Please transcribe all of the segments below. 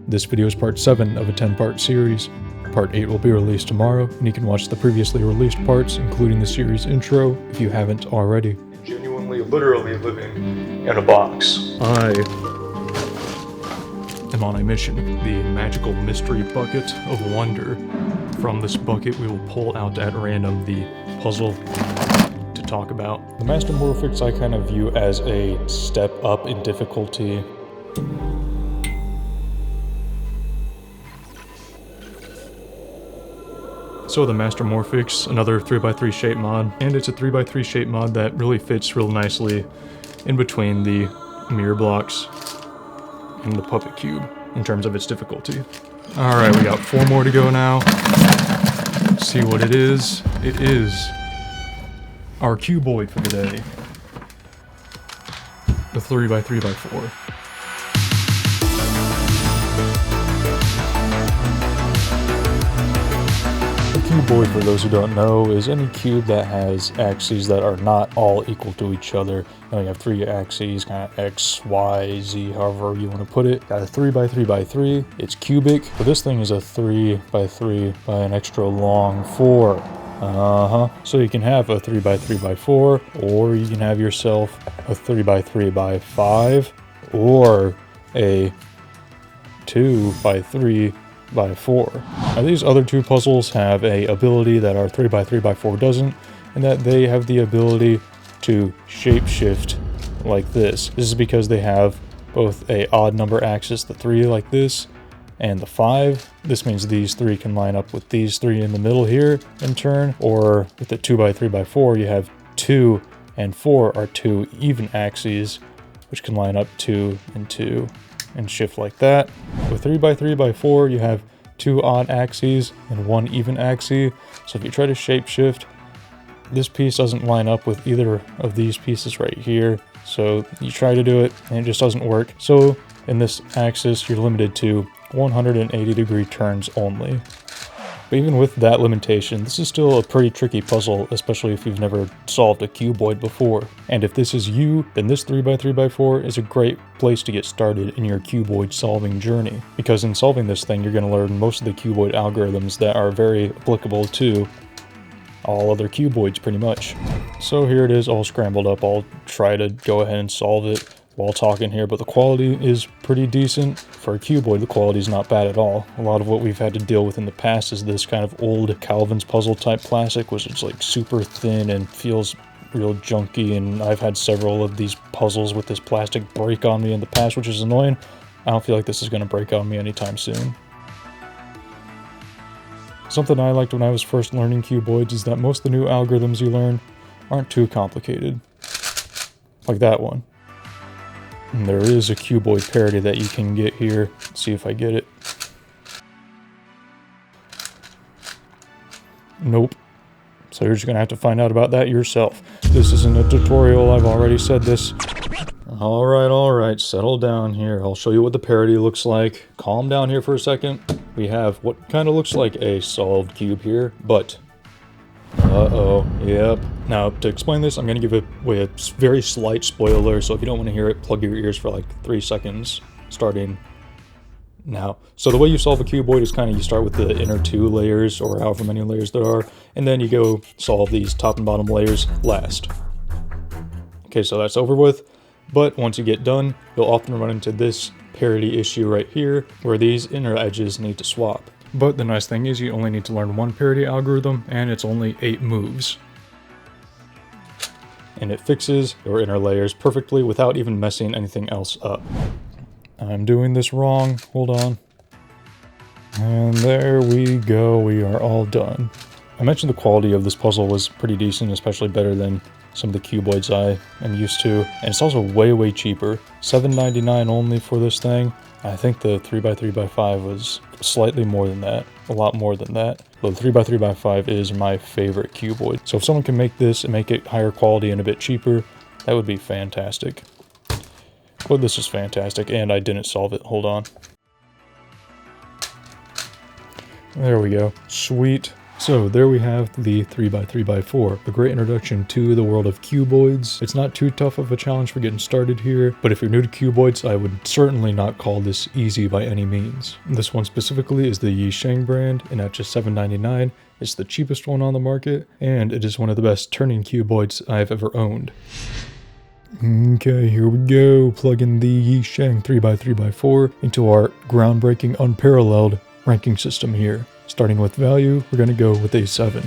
This video is part 7 of a 10-part series. Part 8 will be released tomorrow, and you can watch the previously released parts, including the series intro, if you haven't already. Genuinely, literally living in a box. I am on a mission, the magical mystery bucket of wonder. From this bucket, we will pull out at random the puzzle to talk about. The Master Morphix I kind of view as a step up in difficulty. So the Master Morphix, another 3x3 shape mod, and it's a 3x3 shape mod that really fits real nicely in between the mirror blocks and the puppet cube in terms of its difficulty. Alright, we got 4 more to go now. Let's see what it is. It is our Cuboid for today. The 3x3x4. Cuboid, for those who don't know, is any cube that has axes that are not all equal to each other. You have 3 axes, kind of X, Y, Z, however you want to put it. Got a 3x3x3, it's cubic, but this thing is a 3x3 by an extra long 4. So you can have a 3x3x4, or you can have yourself a 3x3x5, or a 2x3x4. Now these other 2 puzzles have a ability that our 3x3x4 doesn't, and that they have the ability to shapeshift like this. This is because they have both a odd number axis, the 3 like this, and the 5. This means these 3 can line up with these 3 in the middle here in turn, or with the 2x3x4 you have 2 and 4 are 2 even axes, which can line up 2 and 2. And shift like that. With 3x3x4 you have 2 odd axes and 1 even axis, so if you try to shapeshift, this piece doesn't line up with either of these pieces right here, so you try to do it and it just doesn't work. So in this axis you're limited to 180-degree turns only. But even with that limitation, this is still a pretty tricky puzzle, especially if you've never solved a cuboid before. And if this is you, then this 3x3x4 is a great place to get started in your cuboid solving journey. Because in solving this thing, you're going to learn most of the cuboid algorithms that are very applicable to all other cuboids pretty much. So here it is all scrambled up. I'll try to go ahead and solve it while talking here, but the quality is pretty decent. For a cuboid, the quality is not bad at all. A lot of what we've had to deal with in the past is this kind of old Calvin's puzzle type plastic, which is like super thin and feels real junky, and I've had several of these puzzles with this plastic break on me in the past, which is annoying. I don't feel like this is going to break on me anytime soon. Something I liked when I was first learning cuboids is that most of the new algorithms you learn aren't too complicated. Like that one. And there is a cuboid parody that you can get here. Let's see if I get it. Nope. So you're just gonna have to find out about that yourself. This isn't a tutorial, I've already said this. Alright, settle down here. I'll show you what the parody looks like. Calm down here for a second. We have what kind of looks like a solved cube here, but yep. Now, to explain this, I'm going to give away a very slight spoiler, so if you don't want to hear it, plug your ears for like 3 seconds, starting now. So the way you solve a cuboid is kind of, you start with the inner 2 layers, or however many layers there are, and then you go solve these top and bottom layers last. Okay, so that's over with, but once you get done, you'll often run into this parity issue right here, where these inner edges need to swap. But the nice thing is you only need to learn 1 parity algorithm, and it's only 8 moves. And it fixes your inner layers perfectly without even messing anything else up. I'm doing this wrong, hold on. And there we go, we are all done. I mentioned the quality of this puzzle was pretty decent, especially better than some of the cuboids I am used to. And it's also way cheaper. $7.99 only for this thing. I think the 3x3x5 was slightly more than that, a lot more than that. But the 3x3x5 is my favorite cuboid. So if someone can make this and make it higher quality and a bit cheaper, that would be fantastic. But this is fantastic, and I didn't solve it. Hold on. There we go. Sweet. So there we have the 3x3x4, a great introduction to the world of cuboids. It's not too tough of a challenge for getting started here, but if you're new to cuboids, I would certainly not call this easy by any means. This one specifically is the YiSheng brand, and at just $7.99, it's the cheapest one on the market, and it is one of the best turning cuboids I've ever owned. Okay, here we go, plug in the YiSheng 3x3x4 into our groundbreaking, unparalleled ranking system here. Starting with value, we're going to go with a 7.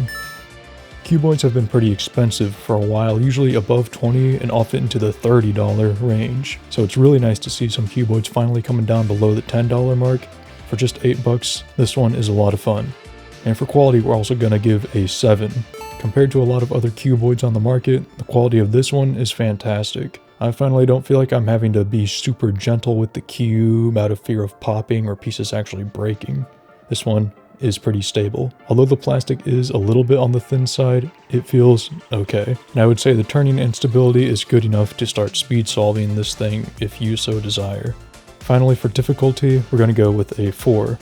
Cuboids have been pretty expensive for a while, usually above $20 and often into the $30 range. So it's really nice to see some cuboids finally coming down below the $10 mark. For just $8, this one is a lot of fun. And for quality, we're also going to give a 7. Compared to a lot of other cuboids on the market, the quality of this one is fantastic. I finally don't feel like I'm having to be super gentle with the cube out of fear of popping or pieces actually breaking. This one is pretty stable. Although the plastic is a little bit on the thin side, it feels okay. And I would say the turning instability is good enough to start speed solving this thing if you so desire. Finally, for difficulty, we're going to go with a 4.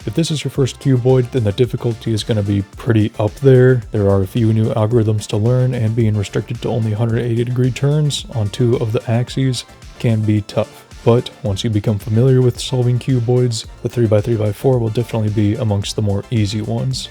If this is your first cuboid, then the difficulty is going to be pretty up there. There are a few new algorithms to learn, and being restricted to only 180-degree turns on 2 of the axes can be tough. But once you become familiar with solving cuboids, the 3x3x4 will definitely be amongst the more easy ones.